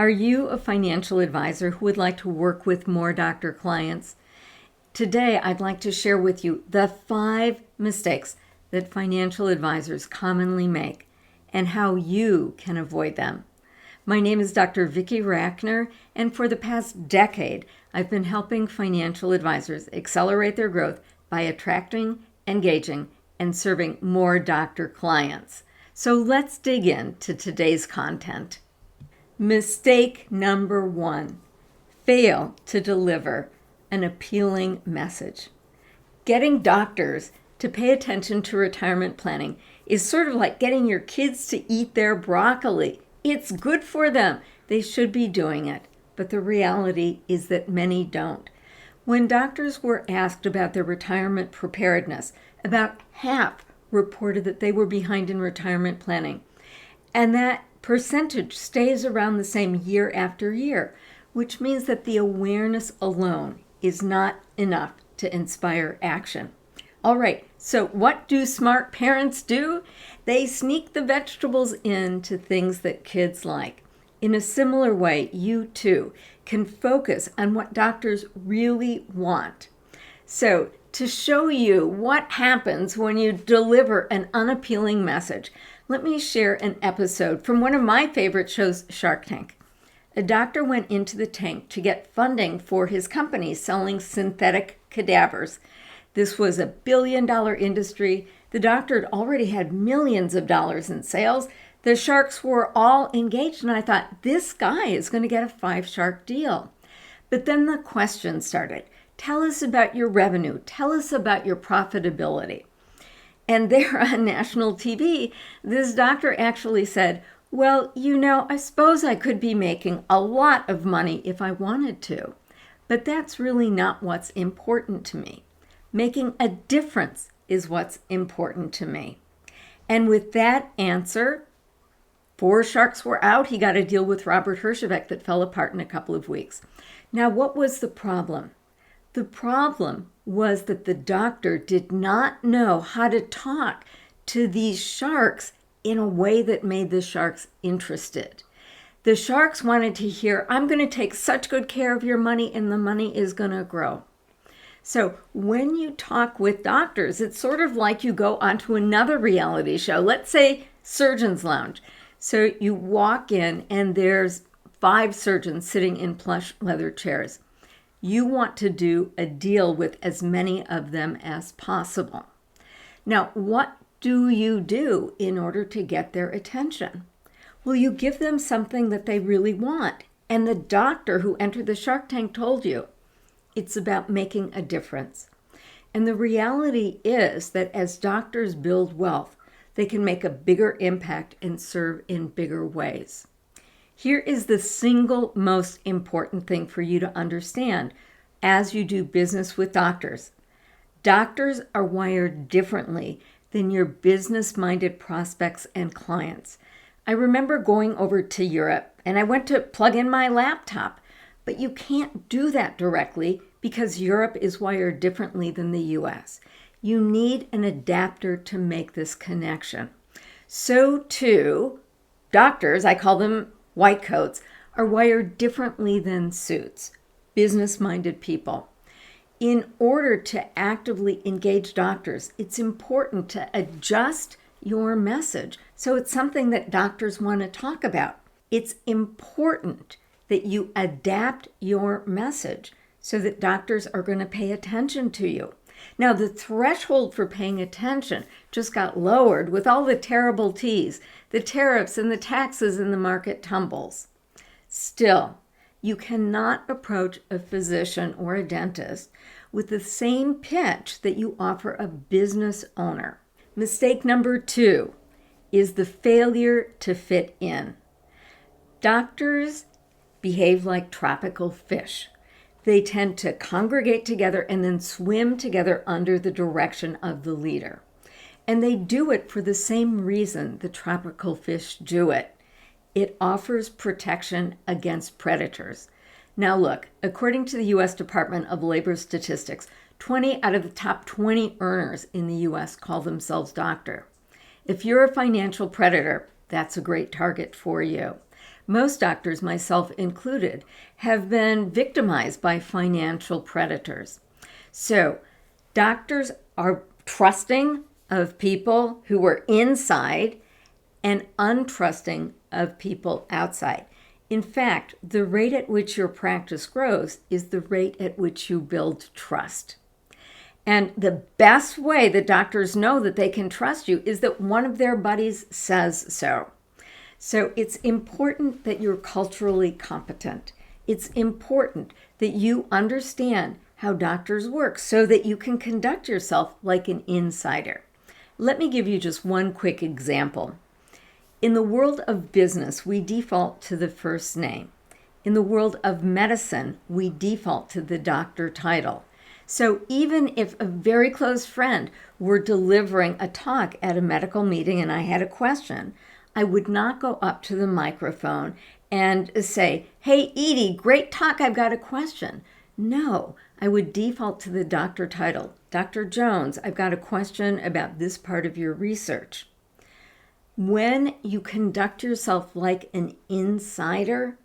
Are you a financial advisor who would like to work with more doctor clients? Today, I'd like to share with you the 5 mistakes that financial advisors commonly make and how you can avoid them. My name is Dr. Vicki Rachner, and for the past decade, I've been helping financial advisors accelerate their growth by attracting, engaging, and serving more doctor clients. So let's dig into today's content. Mistake number 1, fail to deliver an appealing message. Getting doctors to pay attention to retirement planning is sort of like getting your kids to eat their broccoli. It's good for them. They should be doing it. But the reality is that many don't. When doctors were asked about their retirement preparedness, about half reported that they were behind in retirement planning. And that percentage stays around the same year after year, which means that the awareness alone is not enough to inspire action. All right, so what do smart parents do? They sneak the vegetables into things that kids like. In a similar way, you too can focus on what doctors really want. So, to show you what happens when you deliver an unappealing message, let me share an episode from one of my favorite shows, Shark Tank. A doctor went into the tank to get funding for his company selling synthetic cadavers. This was a billion-dollar industry. The doctor had already had millions of dollars in sales. The sharks were all engaged, and I thought, this guy is going to get a 5-shark deal. But then the questions started. Tell us about your revenue. Tell us about your profitability. And there on national TV, this doctor actually said, well, I suppose I could be making a lot of money if I wanted to, but that's really not what's important to me. Making a difference is what's important to me. And with that answer, 4 sharks were out. He got a deal with Robert Herjavec that fell apart in a couple of weeks. Now, what was the problem? The problem was that the doctor did not know how to talk to these sharks in a way that made the sharks interested. The sharks wanted to hear, I'm going to take such good care of your money and the money is going to grow. So when you talk with doctors, it's sort of like you go onto another reality show. Let's say Surgeon's Lounge. So you walk in and there's 5 surgeons sitting in plush leather chairs. You want to do a deal with as many of them as possible. Now, what do you do in order to get their attention? Well, you give them something that they really want. And the doctor who entered the Shark Tank told you it's about making a difference. And the reality is that as doctors build wealth, they can make a bigger impact and serve in bigger ways. Here is the single most important thing for you to understand as you do business with doctors. Doctors are wired differently than your business-minded prospects and clients. I remember going over to Europe and I went to plug in my laptop, but you can't do that directly because Europe is wired differently than the US. You need an adapter to make this connection. So too, doctors, I call them white coats, are wired differently than suits, business-minded people. In order to actively engage doctors, it's important to adjust your message so it's something that doctors want to talk about. It's important that you adapt your message so that doctors are going to pay attention to you. Now, the threshold for paying attention just got lowered with all the terrible T's, the tariffs and the taxes and the market tumbles. Still, you cannot approach a physician or a dentist with the same pitch that you offer a business owner. Mistake number 2 is the failure to fit in. Doctors behave like tropical fish. They tend to congregate together and then swim together under the direction of the leader. And they do it for the same reason the tropical fish do it. It offers protection against predators. Now look, according to the U.S. Department of Labor Statistics, 20 out of the top 20 earners in the U.S. call themselves doctor. If you're a financial predator, that's a great target for you. Most doctors, myself included, have been victimized by financial predators. So, doctors are trusting of people who are inside and untrusting of people outside. In fact, the rate at which your practice grows is the rate at which you build trust. And the best way that doctors know that they can trust you is that one of their buddies says so. So it's important that you're culturally competent. It's important that you understand how doctors work so that you can conduct yourself like an insider. Let me give you just one quick example. In the world of business, we default to the first name. In the world of medicine, we default to the doctor title. So even if a very close friend were delivering a talk at a medical meeting and I had a question, I would not go up to the microphone and say, "Hey, Edie, great talk, I've got a question." No, I would default to the doctor title. "Dr. Jones, I've got a question about this part of your research." When you conduct yourself like an insider,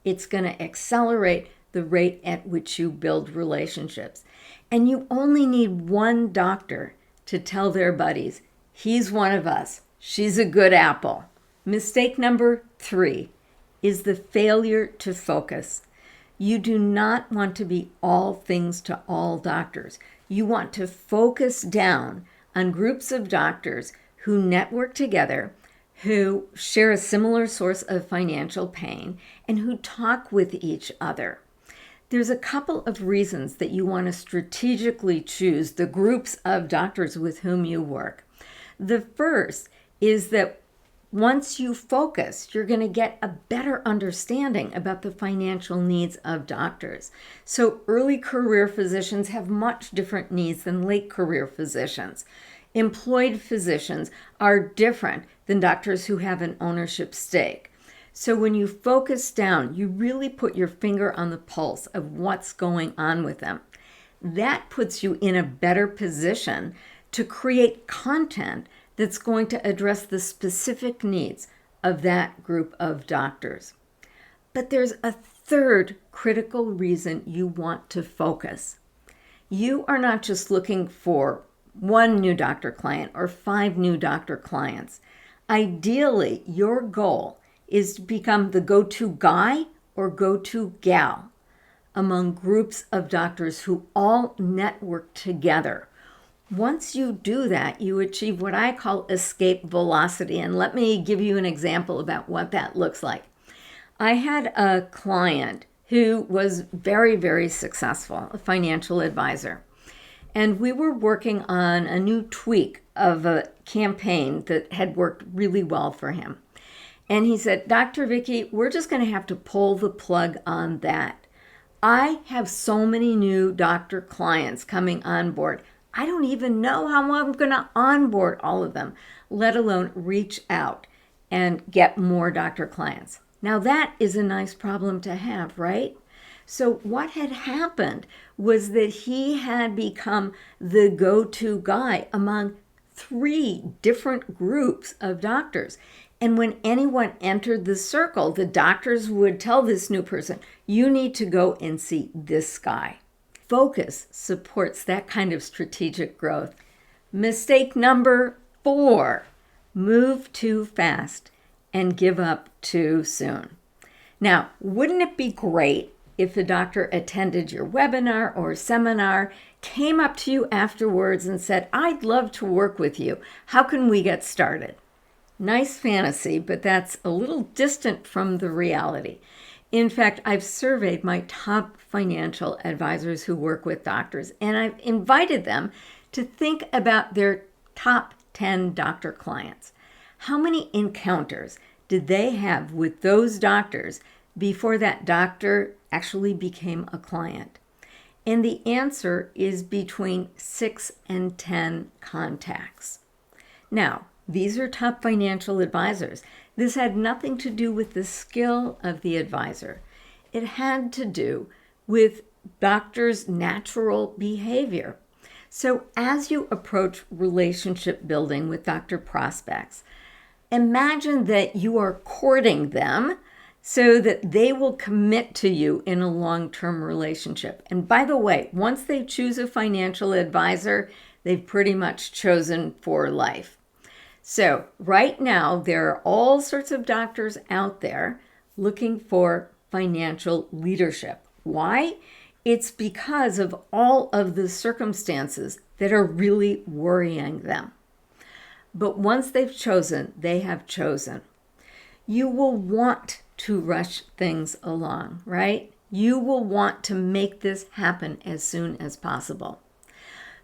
it's going to accelerate the rate at which you build relationships. And you only need one doctor to tell their buddies, "He's one of us. She's a good apple." Mistake number 3 is the failure to focus. You do not want to be all things to all doctors. You want to focus down on groups of doctors who network together, who share a similar source of financial pain, and who talk with each other. There's a couple of reasons that you want to strategically choose the groups of doctors with whom you work. The first is that once you focus, you're going to get a better understanding about the financial needs of doctors. So early career physicians have much different needs than late career physicians. Employed physicians are different than doctors who have an ownership stake. So when you focus down, you really put your finger on the pulse of what's going on with them. That puts you in a better position to create content that's going to address the specific needs of that group of doctors. But there's a third critical reason you want to focus. You are not just looking for one new doctor client or 5 new doctor clients. Ideally, your goal is to become the go-to guy or go-to gal among groups of doctors who all network together. Once you do that, you achieve what I call escape velocity. And let me give you an example about what that looks like. I had a client who was very, very successful, a financial advisor. And we were working on a new tweak of a campaign that had worked really well for him. And he said, "Dr. Vicki, we're just going to have to pull the plug on that. I have so many new doctor clients coming on board. I don't even know how I'm going to onboard all of them, let alone reach out and get more doctor clients." Now that is a nice problem to have, right? So what had happened was that he had become the go-to guy among 3 different groups of doctors. And when anyone entered the circle, the doctors would tell this new person, "You need to go and see this guy." Focus supports that kind of strategic growth. Mistake number 4, move too fast and give up too soon. Now, wouldn't it be great if a doctor attended your webinar or seminar, came up to you afterwards and said, "I'd love to work with you. How can we get started?" Nice fantasy, but that's a little distant from the reality. In fact, I've surveyed my top financial advisors who work with doctors, and I've invited them to think about their top 10 doctor clients. How many encounters did they have with those doctors before that doctor actually became a client? And the answer is between 6 and 10 contacts. Now, these are top financial advisors. This had nothing to do with the skill of the advisor. It had to do with doctors' natural behavior. So as you approach relationship building with doctor prospects, imagine that you are courting them so that they will commit to you in a long-term relationship. And by the way, once they choose a financial advisor, they've pretty much chosen for life. So right now, there are all sorts of doctors out there looking for financial leadership. Why? It's because of all of the circumstances that are really worrying them. But once they've chosen, they have chosen. You will want to rush things along, right? You will want to make this happen as soon as possible.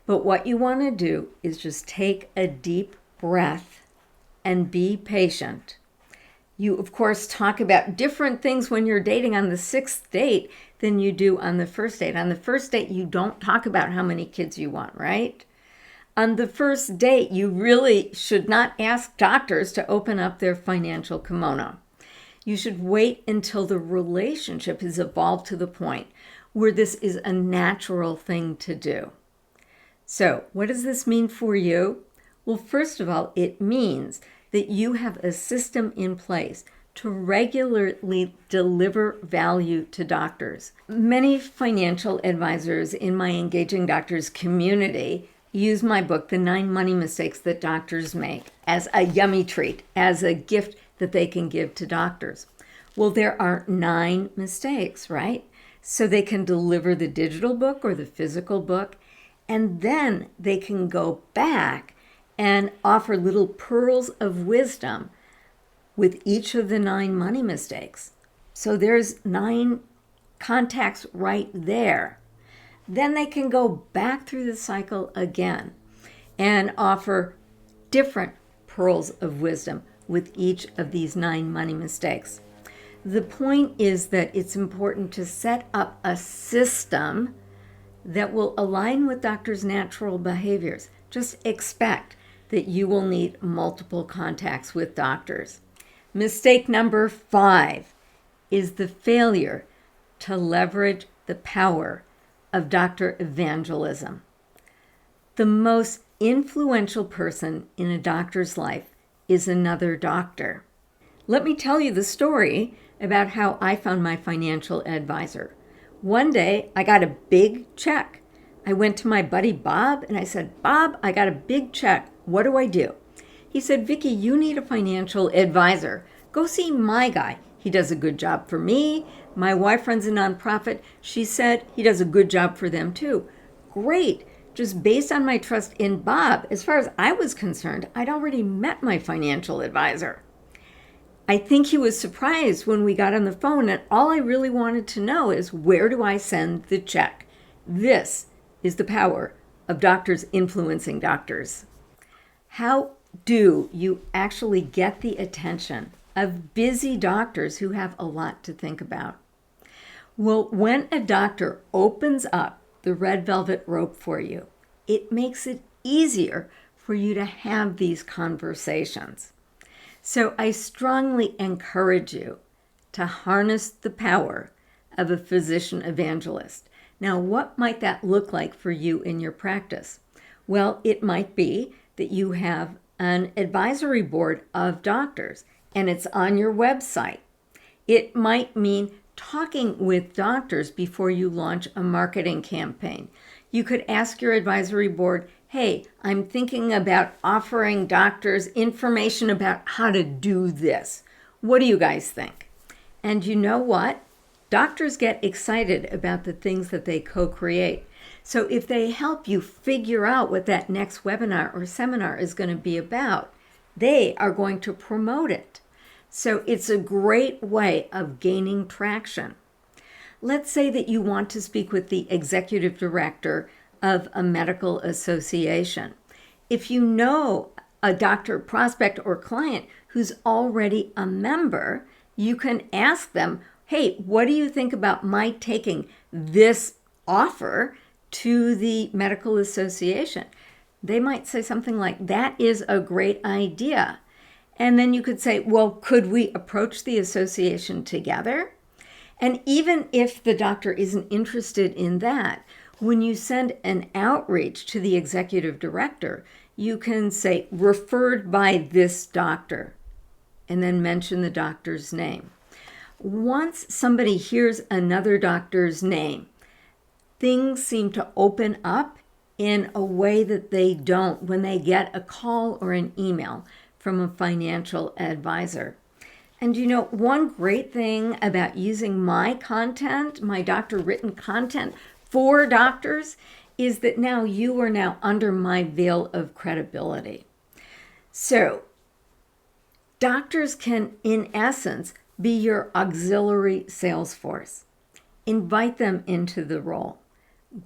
But what you want to do is just take a deep breath and be patient. You, of course, talk about different things when you're dating on the 6th date than you do on the first date. On the first date, you don't talk about how many kids you want, right? On the first date, you really should not ask doctors to open up their financial kimono. You should wait until the relationship has evolved to the point where this is a natural thing to do. So, what does this mean for you? Well, first of all, it means that you have a system in place to regularly deliver value to doctors. Many financial advisors in my Engaging Doctors community use my book, The 9 Money Mistakes That Doctors Make, as a yummy treat, as a gift that they can give to doctors. Well, there are 9 mistakes, right? So they can deliver the digital book or the physical book, and then they can go back and offer little pearls of wisdom with each of the 9 money mistakes. So there's 9 contacts right there. Then they can go back through the cycle again and offer different pearls of wisdom with each of these 9 money mistakes. The point is that it's important to set up a system that will align with doctors' natural behaviors. Just expect that you will need multiple contacts with doctors. Mistake number 5 is the failure to leverage the power of doctor evangelism. The most influential person in a doctor's life is another doctor. Let me tell you the story about how I found my financial advisor. One day, I got a big check. I went to my buddy Bob and I said, "Bob, I got a big check. What do I do?" He said, "Vicki, you need a financial advisor. Go see my guy. He does a good job for me. My wife runs a nonprofit. She said he does a good job for them too." Great. Just based on my trust in Bob, as far as I was concerned, I'd already met my financial advisor. I think he was surprised when we got on the phone, and all I really wanted to know is, where do I send the check? This is the power of doctors influencing doctors. How do you actually get the attention of busy doctors who have a lot to think about? Well, when a doctor opens up the red velvet rope for you, it makes it easier for you to have these conversations. So I strongly encourage you to harness the power of a physician evangelist. Now, what might that look like for you in your practice? Well, it might be that you have an advisory board of doctors and it's on your website. It might mean talking with doctors before you launch a marketing campaign. You could ask your advisory board, "Hey, I'm thinking about offering doctors information about how to do this. What do you guys think?" And you know what? Doctors get excited about the things that they co-create. So if they help you figure out what that next webinar or seminar is going to be about, they are going to promote it. So it's a great way of gaining traction. Let's say that you want to speak with the executive director of a medical association. If you know a doctor, prospect, or client who's already a member, you can ask them, "Hey, what do you think about my taking this offer to the medical association?" They might say something like, "That is a great idea." And then you could say, "Well, could we approach the association together?" And even if the doctor isn't interested in that, when you send an outreach to the executive director, you can say, "Referred by this doctor," and then mention the doctor's name. Once somebody hears another doctor's name, things seem to open up in a way that they don't when they get a call or an email from a financial advisor. And one great thing about using my content, my doctor written content for doctors, is that now you are now under my veil of credibility. So doctors can, in essence, be your auxiliary sales force. Invite them into the role.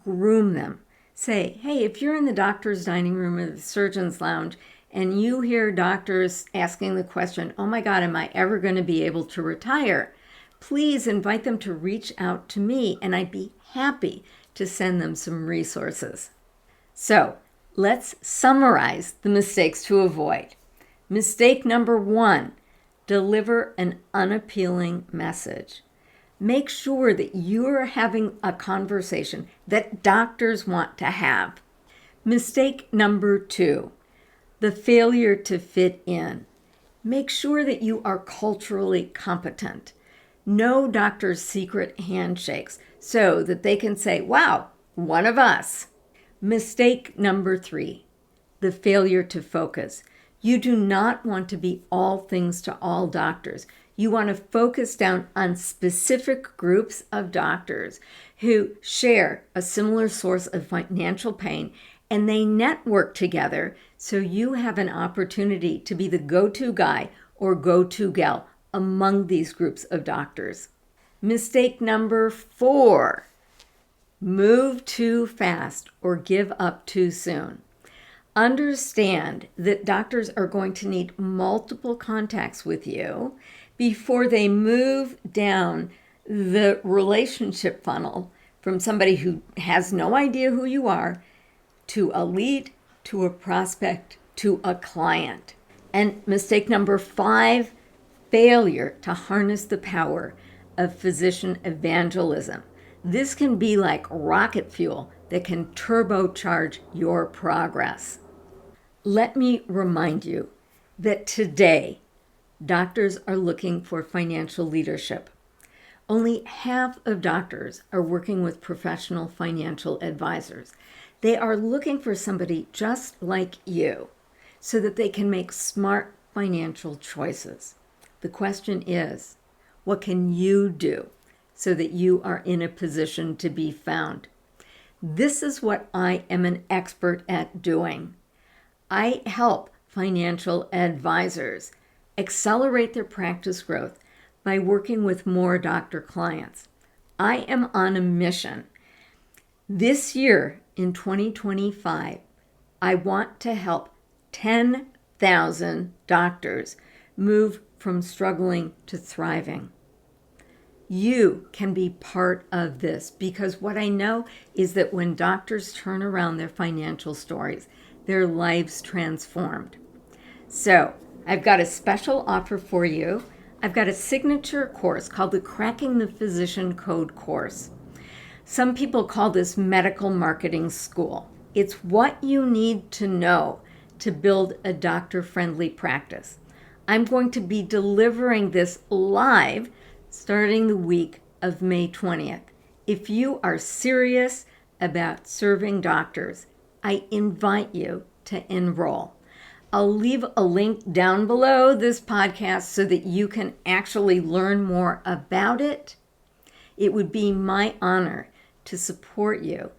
Groom them. Say, hey, if you're in the doctor's dining room or the surgeon's lounge and you hear doctors asking the question, oh my God, am I ever going to be able to retire? Please invite them to reach out to me and I'd be happy to send them some resources. So let's summarize the mistakes to avoid. Mistake number 1, deliver an unappealing message. Make sure that you're having a conversation that doctors want to have. Mistake number 2, the failure to fit in. Make sure that you are culturally competent. Know doctors' secret handshakes so that they can say, wow, one of us. Mistake number 3, the failure to focus. You do not want to be all things to all doctors. You want to focus down on specific groups of doctors who share a similar source of financial pain, and they network together so you have an opportunity to be the go-to guy or go-to gal among these groups of doctors. Mistake number 4, move too fast or give up too soon. Understand that doctors are going to need multiple contacts with you before they move down the relationship funnel from somebody who has no idea who you are to a lead, to a prospect, to a client. And mistake number 5, failure to harness the power of physician evangelism. This can be like rocket fuel that can turbocharge your progress. Let me remind you that today, doctors are looking for financial leadership. Only half of doctors are working with professional financial advisors. They are looking for somebody just like you so that they can make smart financial choices. The question is, what can you do so that you are in a position to be found? This is what I am an expert at doing. I help financial advisors accelerate their practice growth by working with more doctor clients. I am on a mission. This year, in 2025, I want to help 10,000 doctors move from struggling to thriving. You can be part of this because what I know is that when doctors turn around their financial stories, their lives transformed. So I've got a special offer for you. I've got a signature course called the Cracking the Physician Code course. Some people call this medical marketing school. It's what you need to know to build a doctor-friendly practice. I'm going to be delivering this live starting the week of May 20th. If you are serious about serving doctors, I invite you to enroll. I'll leave a link down below this podcast so that you can actually learn more about it. It would be my honor to support you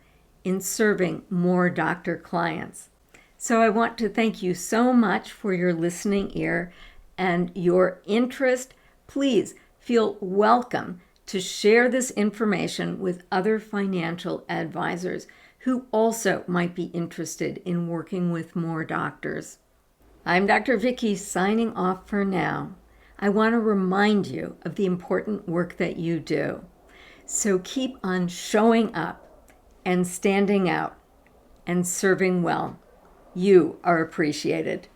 in serving more doctor clients. So I want to thank you so much for your listening ear and your interest. Please feel welcome to share this information with other financial advisors who also might be interested in working with more doctors. I'm Dr. Vicki signing off for now. I want to remind you of the important work that you do. So keep on showing up and standing out and serving well. You are appreciated.